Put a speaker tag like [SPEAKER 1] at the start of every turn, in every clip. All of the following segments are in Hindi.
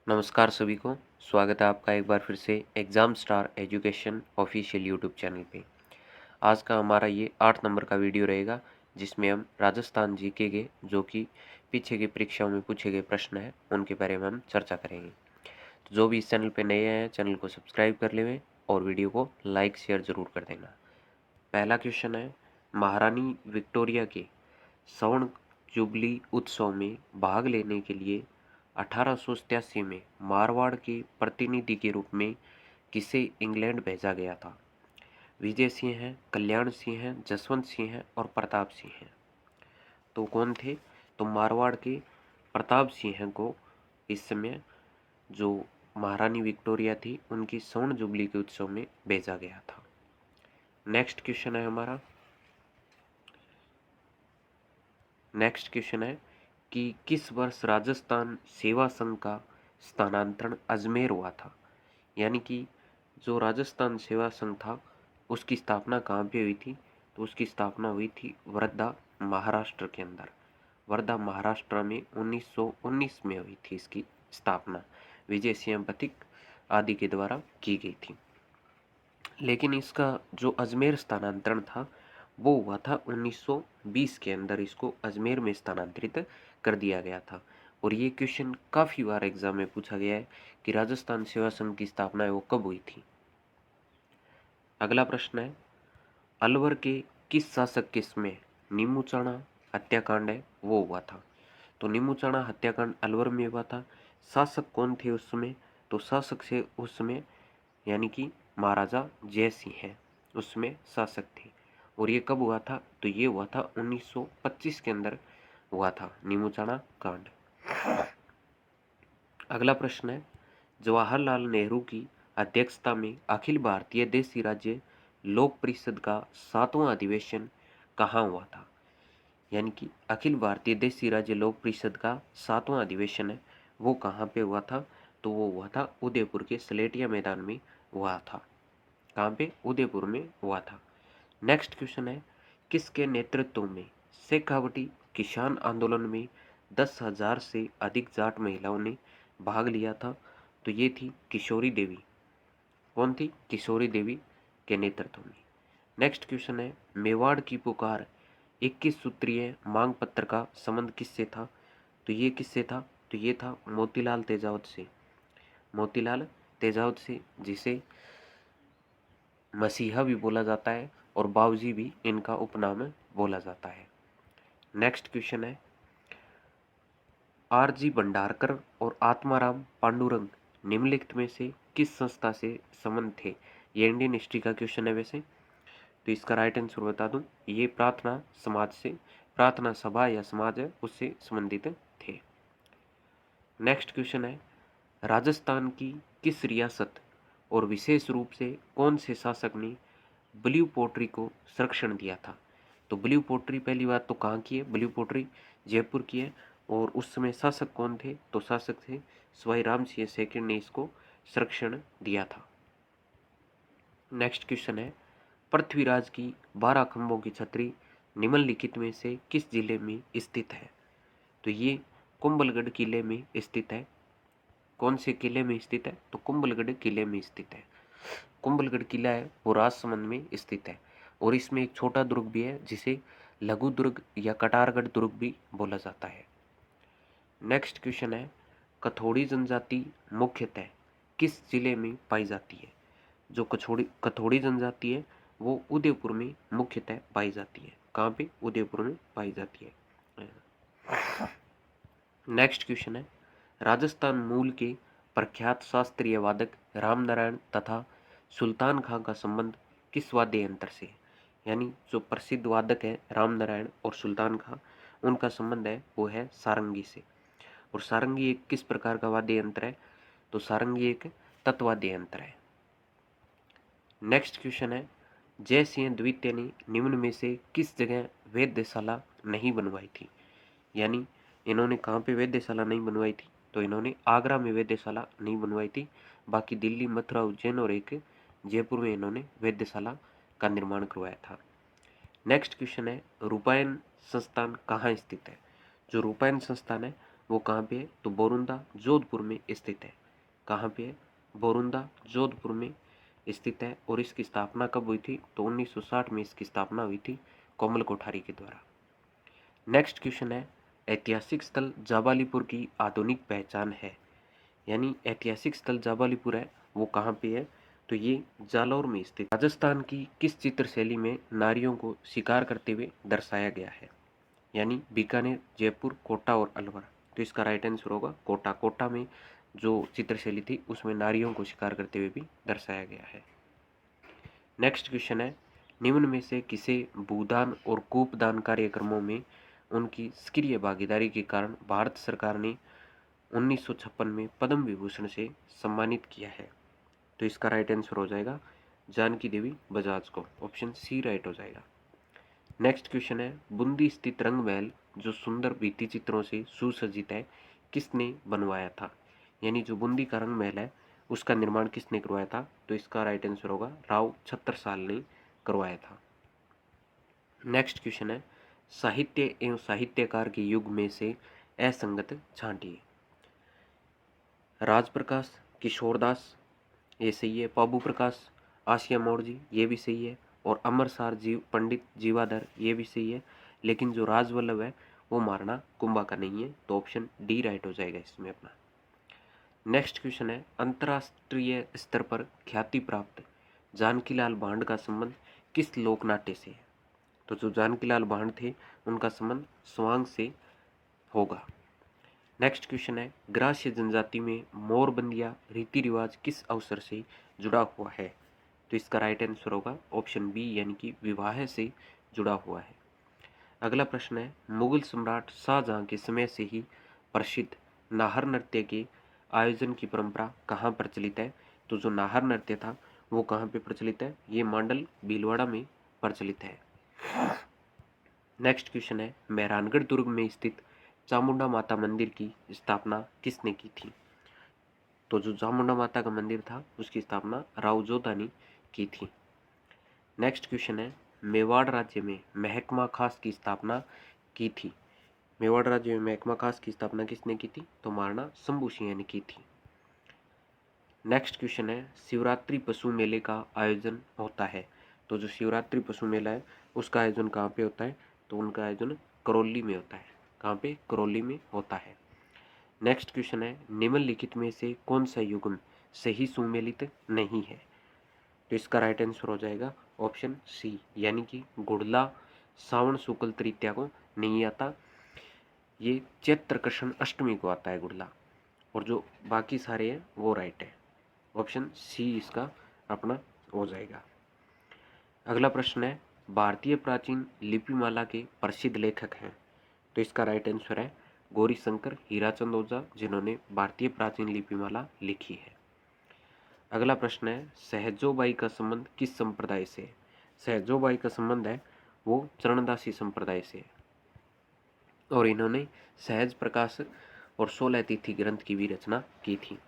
[SPEAKER 1] नमस्कार सभी को। स्वागत है आपका एक बार फिर से exam star education official YouTube channel पे। आज का हमारा ये 8 नंबर का वीडियो रहेगा, जिसमें हम राजस्थान जीके के जो कि पीछे की परीक्षाओं में पूछे गए प्रश्न हैं उनके बारे में हम चर्चा करेंगे। तो जो भी इस चैनल पे नए हैं चैनल को सब्सक्राइब कर लें और वीडियो को लाइक शेयर ज़रूर कर देना। पहला क्वेश्चन है, महारानी विक्टोरिया के स्वर्ण जुबली उत्सव में भाग लेने के लिए 1887 में मारवाड़ के प्रतिनिधि के रूप में किसे इंग्लैंड भेजा गया था? विजय सिंह हैं, कल्याण सिंह हैं, जसवंत सिंह हैं और प्रताप सिंह हैं। तो कौन थे? तो मारवाड़ के प्रताप सिंह को इस समय जो महारानी विक्टोरिया थी उनकी स्वर्ण जुबली के उत्सव में भेजा गया था। नेक्स्ट क्वेश्चन है हमारा, नेक्स्ट क्वेश्चन है कि किस वर्ष राजस्थान सेवा संघ का स्थानांतरण अजमेर हुआ था? यानी कि जो राजस्थान सेवा संघ था उसकी स्थापना कहाँ पे हुई थी? तो उसकी स्थापना हुई थी वर्धा महाराष्ट्र के अंदर। वर्धा महाराष्ट्र में 1919 में हुई थी इसकी स्थापना, विजय सिंह बतिक आदि के द्वारा की गई थी। लेकिन इसका जो अजमेर स्थानांतरण था वो हुआ था 1920 के अंदर, इसको अजमेर में स्थानांतरित कर दिया गया था। और ये क्वेश्चन काफ़ी बार एग्जाम में पूछा गया है कि राजस्थान सेवा संघ की स्थापना है वो कब हुई थी। अगला प्रश्न है, अलवर के किस शासक के समय नीमूचाणा हत्याकांड है वो हुआ था? तो नीमूचाणा हत्याकांड अलवर में हुआ था। शासक कौन थे उस समय? तो शासक से उस समय यानी कि महाराजा जय सिंह है उसमें शासक थे। और ये कब हुआ था? तो ये हुआ था 1925 के अंदर हुआ था नीमूचाणा कांड। अगला प्रश्न है, जवाहरलाल नेहरू की अध्यक्षता में अखिल भारतीय देशी राज्य लोक परिषद का 7वां अधिवेशन कहाँ हुआ था? यानी कि अखिल भारतीय देशी राज्य लोक परिषद का 7वां अधिवेशन है वो कहाँ पे हुआ था? तो वो हुआ था उदयपुर के सलेटिया मैदान में हुआ था। कहाँ पे? उदयपुर में हुआ था। नेक्स्ट क्वेश्चन है, किसके नेतृत्व में शेखावटी किसान आंदोलन में 10,000 से अधिक जाट महिलाओं ने भाग लिया था? तो ये थी किशोरी देवी। कौन थी? किशोरी देवी के नेतृत्व में। नेक्स्ट क्वेश्चन है, मेवाड़ की पुकार 21 सूत्रीय मांग पत्र का संबंध किससे था? तो ये किससे था? तो ये था मोतीलाल तेजावत से। मोतीलाल तेजावत से, जिसे मसीहा भी बोला जाता है और बाबूजी भी इनका उपनाम बोला जाता है। नेक्स्ट क्वेश्चन है, आर जी भंडारकर और आत्माराम पांडुरंग निम्नलिखित में से किस संस्था से संबंध थे? ये इंडियन हिस्ट्री का क्वेश्चन है वैसे, तो इसका राइट आंसर बता दूं, ये प्रार्थना समाज से, प्रार्थना सभा या समाज है उससे संबंधित थे। नेक्स्ट क्वेश्चन है, राजस्थान की किस रियासत और विशेष रूप से कौन से शासक ने ब्लू पोट्री को संरक्षण दिया था? तो ब्लू पोट्री पहली बात तो कहाँ की है? ब्लू पोट्री जयपुर की है। और उस समय शासक कौन थे? तो शासक थे सवाई राम सिंह सेकंड ने इसको संरक्षण दिया था। नेक्स्ट क्वेश्चन है, पृथ्वीराज की 12 खंभों की छतरी निम्नलिखित में से किस जिले में स्थित है? तो ये कुंभलगढ़ किले में स्थित है। कौन से किले में स्थित है? तो कुंभलगढ़ किले में स्थित है। कुंभलगढ़ किला है वो राजसमंद में स्थित है। और इसमें एक छोटा दुर्ग भी है जिसे लघु दुर्ग या कटारगढ़ दुर्ग भी बोला जाता है। नेक्स्ट क्वेश्चन है, कथोड़ी जनजाति मुख्यतः किस जिले में पाई जाती है? जो कथोड़ी जनजाति है वो उदयपुर में मुख्यतः पाई जाती है। कहाँ पे? उदयपुर में पाई जाती है। नेक्स्ट क्वेश्चन है, राजस्थान मूल के प्रख्यात शास्त्रीय वादक रामनारायण तथा सुल्तान खां का संबंध किस वाद्य यंत्र से? यानी जो प्रसिद्ध वादक है रामनारायण और सुल्तान खां, उनका संबंध है वो है सारंगी से। और सारंगी एक किस प्रकार का वाद्य यंत्र है? तो सारंगी एक तत्वाद्य यंत्र है। नेक्स्ट क्वेश्चन है, जय सिंह द्वितीय ने निम्न में से किस जगह वेधशाला नहीं बनवाई थी? यानी इन्होंने कहाँ पे वेधशाला नहीं बनवाई थी? तो इन्होंने आगरा में वेधशाला नहीं बनवाई थी, बाकी दिल्ली, मथुरा, उज्जैन और एक जयपुर में इन्होंने वेधशाला का निर्माण करवाया था। नेक्स्ट क्वेश्चन है, रूपायन संस्थान कहाँ स्थित है? जो रूपायन संस्थान है वो कहाँ पे है? तो बोरुंदा जोधपुर में स्थित है। कहाँ पे है? बोरुंदा जोधपुर में स्थित है। और इसकी स्थापना कब हुई थी? तो 1960 में इसकी स्थापना हुई थी कोमल कोठारी के द्वारा। नेक्स्ट क्वेश्चन है, ऐतिहासिक स्थल जाबालीपुर की आधुनिक पहचान है। यानी ऐतिहासिक स्थल जाबालीपुर है वो कहाँ पे है? तो ये जालौर में स्थित। राजस्थान की किस चित्रशैली में नारियों को शिकार करते हुए दर्शाया गया है? यानी बीकानेर, जयपुर, कोटा और अलवर। तो इसका राइट आंसर होगा कोटा। कोटा में जो चित्रशैली थी उसमें नारियों को शिकार करते हुए भी दर्शाया गया है। नेक्स्ट क्वेश्चन है, निम्न में से किसे भूदान और कूपदान कार्यक्रमों में उनकी सक्रिय भागीदारी के कारण भारत सरकार ने 1956 में पद्म विभूषण से सम्मानित किया है? तो इसका राइट आंसर हो जाएगा जानकी देवी बजाज को। ऑप्शन सी राइट हो जाएगा। नेक्स्ट क्वेश्चन है, बूंदी स्थित रंग महल जो सुंदर भित्ति चित्रों से सुसज्जित है किसने बनवाया था? यानी जो बूंदी का रंग महल है उसका निर्माण किसने करवाया था? तो इसका राइट आंसर होगा राव छत्रसाल ने करवाया था। नेक्स्ट क्वेश्चन है, साहित्य एवं साहित्यकार के युग में से असंगत छांटिए। राजप्रकाश, किशोरदास, ये सही है। पाबू प्रकाश, आसिया मोड़जी, ये भी सही है। और अमरसार जीव पंडित जीवाधर, ये भी सही है। लेकिन जो राजवल्लभ है वो महाराणा कुंभा का नहीं है। तो ऑप्शन डी राइट हो जाएगा इसमें अपना। नेक्स्ट क्वेश्चन है, अंतर्राष्ट्रीय स्तर पर ख्याति प्राप्त जानकीलाल भांड का संबंध किस लोक नाट्य से है? तो जो जानकीलाल भांड थे उनका संबंध स्वांग से होगा। नेक्स्ट क्वेश्चन है, ग्रास्य जनजाति में मोरबंदिया रीति रिवाज किस अवसर से जुड़ा हुआ है? तो इसका राइट आंसर होगा ऑप्शन बी यानी कि विवाह से जुड़ा हुआ है। अगला प्रश्न है, मुगल सम्राट शाहजहां के समय से ही प्रसिद्ध नाहर नृत्य के आयोजन की परंपरा कहाँ प्रचलित है? तो जो नाहर नृत्य था वो कहाँ पे प्रचलित है? ये मांडल भीलवाड़ा में प्रचलित है। नेक्स्ट क्वेश्चन है, मेहरानगढ़ दुर्ग में स्थित चामुंडा माता मंदिर की स्थापना किसने की थी? तो जो चामुंडा माता का मंदिर था उसकी स्थापना राव जोधा ने की थी। नेक्स्ट क्वेश्चन है, मेवाड़ राज्य में महकमा खास की स्थापना की थी। मेवाड़ राज्य में महकमा खास की स्थापना किसने की थी? तो महाराणा शंभू सिंह ने की थी। नेक्स्ट क्वेश्चन है, शिवरात्रि पशु मेले का आयोजन होता है। तो जो शिवरात्रि पशु मेला है उसका आयोजन कहाँ पे होता है? तो उनका आयोजन करौली में होता है। कहाँ पे? करौली में होता है। नेक्स्ट क्वेश्चन है, निम्नलिखित में से कौन सा युग्म सही सुमेलित नहीं है? तो इसका राइट आंसर हो जाएगा ऑप्शन सी यानी कि गुड़ला सावन शुक्ल तृतीया को नहीं आता, ये चैत्र कृष्ण अष्टमी को आता है गुड़ला। और जो बाकी सारे हैं वो राइट है। ऑप्शन सी इसका अपना हो जाएगा। अगला प्रश्न है, भारतीय प्राचीन लिपिमाला के प्रसिद्ध लेखक हैं। तो इसका राइट आंसर है गौरी शंकर हीराचंद ओझा जिन्होंने भारतीय प्राचीन लिपिमाला लिखी है। अगला प्रश्न है, सहजोबाई का संबंध किस संप्रदाय से है? सहजोबाई का संबंध है वो चरणदासी संप्रदाय से है और इन्होंने सहज प्रकाश और 16 तिथि ग्रंथ की भी रचना की थी।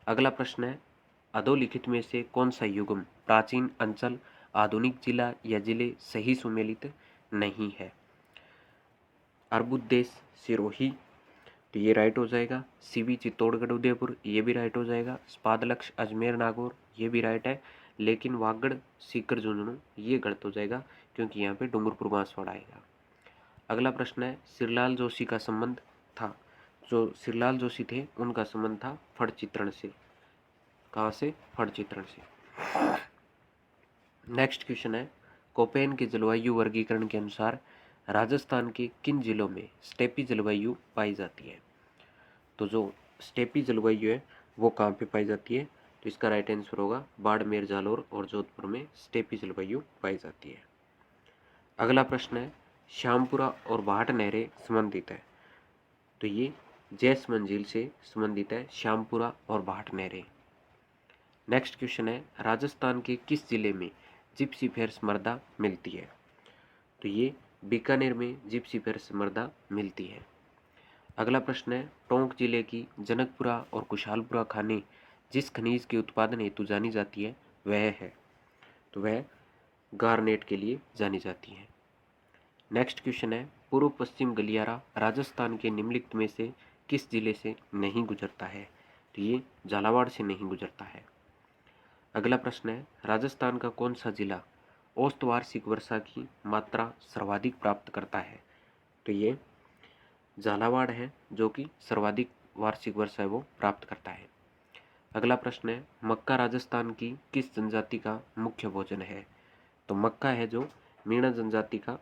[SPEAKER 1] अगला प्रश्न है, अधोलिखित में से कौन सा युग्म प्राचीन अंचल, आधुनिक जिला या जिले सही सुमेलित नहीं है? अर्बुदेश, सिरोही, तो ये राइट हो जाएगा। सीबी चित्तौड़गढ़ उदयपुर, ये भी राइट हो जाएगा। स्पादलक्ष अजमेर नागौर, ये भी राइट है। लेकिन वागड़ सीकर झुंझुनू ये गलत हो जाएगा क्योंकि यहाँ पे डूंगरपुर बांसवाड़ा आएगा। अगला प्रश्न है, सिरलाल जोशी का संबंध था, जो सिरलाल जोशी थे उनका संबंध था फड़ चित्रण से। कहाँ से? फड़ चित्रण से। नेक्स्ट क्वेश्चन है, कोपेन के जलवायु वर्गीकरण के अनुसार राजस्थान के किन जिलों में स्टेपी जलवायु पाई जाती है? तो जो स्टेपी जलवायु है वो कहाँ पे पाई जाती है? तो इसका राइट आंसर होगा बाड़मेर, जालौर और जोधपुर में स्टेपी जलवायु पाई जाती है। अगला प्रश्न है, श्यामपुरा और भाट नहरें संबंधित है। तो ये जैसमंद झील से संबंधित है श्यामपुरा और भाट नहरें। नेक्स्ट क्वेश्चन है, राजस्थान के किस जिले में जिप्सी फेयर स्मृदा मिलती है? तो ये बीकानेर में जिप्सी फेयर स्मृदा मिलती है। अगला प्रश्न है, टोंक जिले की जनकपुरा और कुशालपुरा खानें जिस खनिज के उत्पादन हेतु जानी जाती है वह है? तो वह गार्नेट के लिए जानी जाती है। नेक्स्ट क्वेश्चन है, पूर्व पश्चिम गलियारा राजस्थान के निम्नलिखित में से किस जिले से नहीं गुजरता है? तो ये झालावाड़ से नहीं गुजरता है। अगला प्रश्न है, राजस्थान का कौन सा जिला औसत वार्षिक वर्षा की मात्रा सर्वाधिक प्राप्त करता है? तो ये झालावाड़ है जो कि सर्वाधिक वार्षिक वर्षा है वो प्राप्त करता है। अगला प्रश्न है, मक्का राजस्थान की किस जनजाति का मुख्य भोजन है? तो मक्का है जो मीणा जनजाति का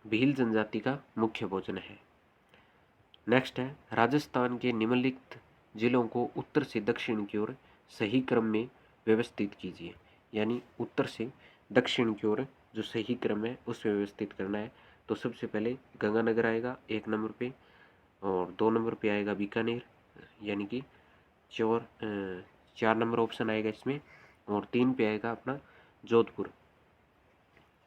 [SPEAKER 1] भील जनजाति का मुख्य भोजन है। नेक्स्ट है, राजस्थान के निम्नलिखित जिलों को उत्तर से दक्षिण की ओर सही क्रम में व्यवस्थित कीजिए। यानी उत्तर से दक्षिण की ओर जो सही क्रम है उसमें व्यवस्थित करना है। तो सबसे पहले गंगानगर आएगा 1 नंबर पे, और 2 नंबर पे आएगा बीकानेर, यानी कि 4 नंबर ऑप्शन आएगा इसमें, और 3 पे आएगा अपना जोधपुर,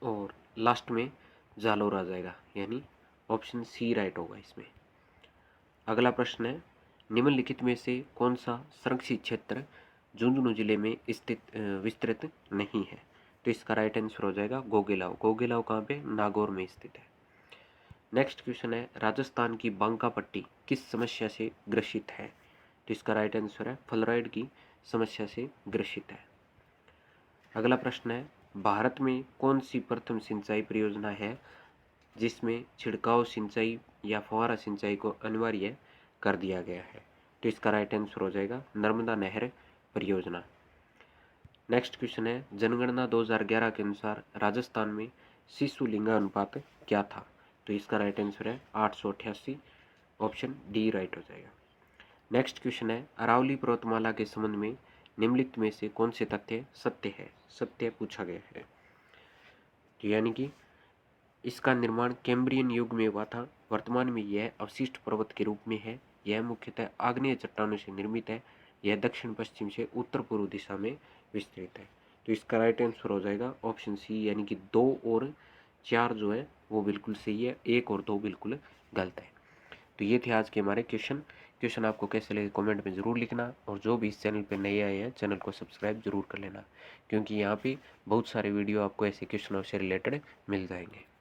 [SPEAKER 1] और लास्ट में जालोर आ जाएगा, यानी ऑप्शन सी राइट होगा इसमें। अगला प्रश्न है, निम्नलिखित में से कौन सा संरक्षित क्षेत्र झुंझुनू जिले में स्थित विस्तृत नहीं है? तो इसका राइट आंसर हो जाएगा गोगेलाव। गोगेलाव कहाँ पे? नागौर में स्थित है। नेक्स्ट क्वेश्चन है, राजस्थान की बांका पट्टी किस समस्या से ग्रसित है? तो इसका राइट आंसर है फ्लोराइड की समस्या से ग्रसित है। अगला प्रश्न है, भारत में कौन सी प्रथम सिंचाई परियोजना है जिसमें छिड़काव सिंचाई या फुहारा सिंचाई को अनिवार्य कर दिया गया है? तो इसका राइट आंसर हो जाएगा नर्मदा नहर परियोजना। नेक्स्ट क्वेश्चन है, जनगणना 2011 के अनुसार राजस्थान में शिशु लिंगानुपात क्या था? तो इसका राइट आंसर है 888, ऑप्शन डी राइट हो जाएगा। नेक्स्ट क्वेश्चन है, अरावली पर्वतमाला के संबंध में निम्नलिखित में से कौन से तथ्य सत्य है? सत्य पूछा गया है। तो यानी कि इसका निर्माण कैम्ब्रियन युग में हुआ था। वर्तमान में यह अवशिष्ट पर्वत के रूप में है। यह मुख्यतः आग्नेय चट्टानों से निर्मित है। यह दक्षिण पश्चिम से उत्तर पूर्व दिशा में विस्तृत है। तो इसका राइट आंसर हो जाएगा ऑप्शन सी, यानी कि 2 और 4 जो है वो बिल्कुल सही है, 1 और 2 बिल्कुल गलत है। तो ये थे आज के हमारे क्वेश्चन आपको कैसे लगे कमेंट में ज़रूर लिखना, और जो भी इस चैनल पर नए आए हैं चैनल को सब्सक्राइब जरूर कर लेना, क्योंकि यहाँ पे बहुत सारे वीडियो आपको ऐसे क्वेश्चनों से रिलेटेड मिल जाएंगे।